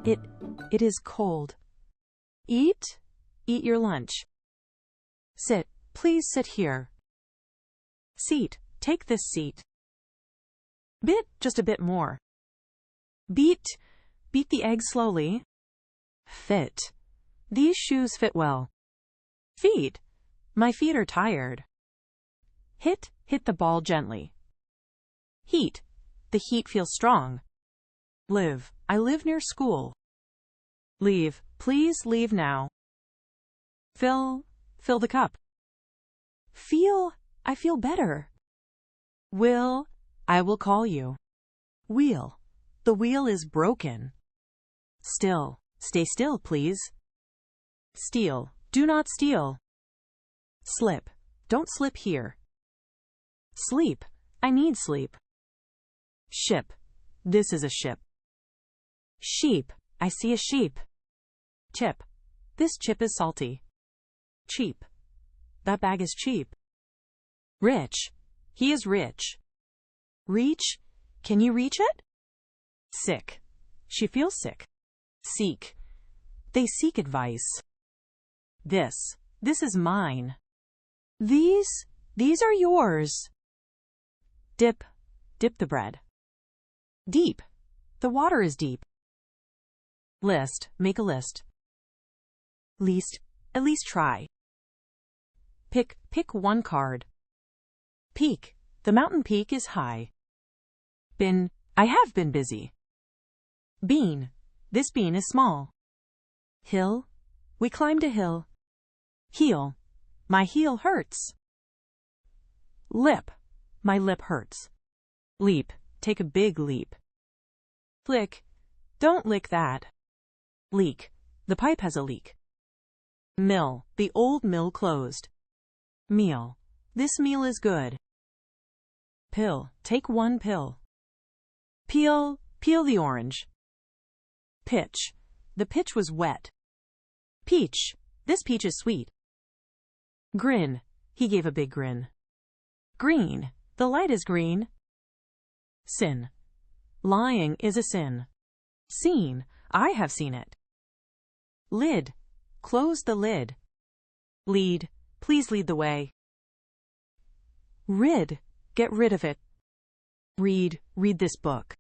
It, it is cold. Eat your lunch. Sit, please sit here. Seat, take this seat. Just a bit more. Beat the egg slowly. Fit, these shoes fit well. Feet, my feet are tired. Hit the ball gently. Heat, the heat feels strong. Live, I live near school. Leave, please leave now. Fill the cup. Feel, I feel better. Will, I will call you. Wheel, the wheel is broken. Still, stay still, please. Steal, do not steal. Slip, don't slip here. Sleep, I need sleep. Ship, this is a ship. Sheep, I see a sheep. Chip, this chip is salty. Cheap, that bag is cheap. Rich, he is rich. Reach, can you reach it? Sick, she feels sick. Seek, they seek advice. This is mine. These are yours. Dip the bread. Deep, the water is deep. List, make a list. Least, at least try. Pick one card. Peak, the mountain peak is high. Been, I have been busy. Bean, this bean is small. Hill, we climbed a hill. Heel, my heel hurts. Lip, my lip hurts. Leap, take a big leap. Flick, don't lick that. Leak, the pipe has a leak. Mill, the old mill closed. Meal, this meal is good. Pill, take one pill. Peel the orange. Pitch, the pitch was wet. Peach, this peach is sweet. Grin, he gave a big grin. Green, the light is green. Sin, lying is a sin. Seen, I have seen it. Lid, close the lid. Lead, please lead the way. Rid, get rid of it. Read this book.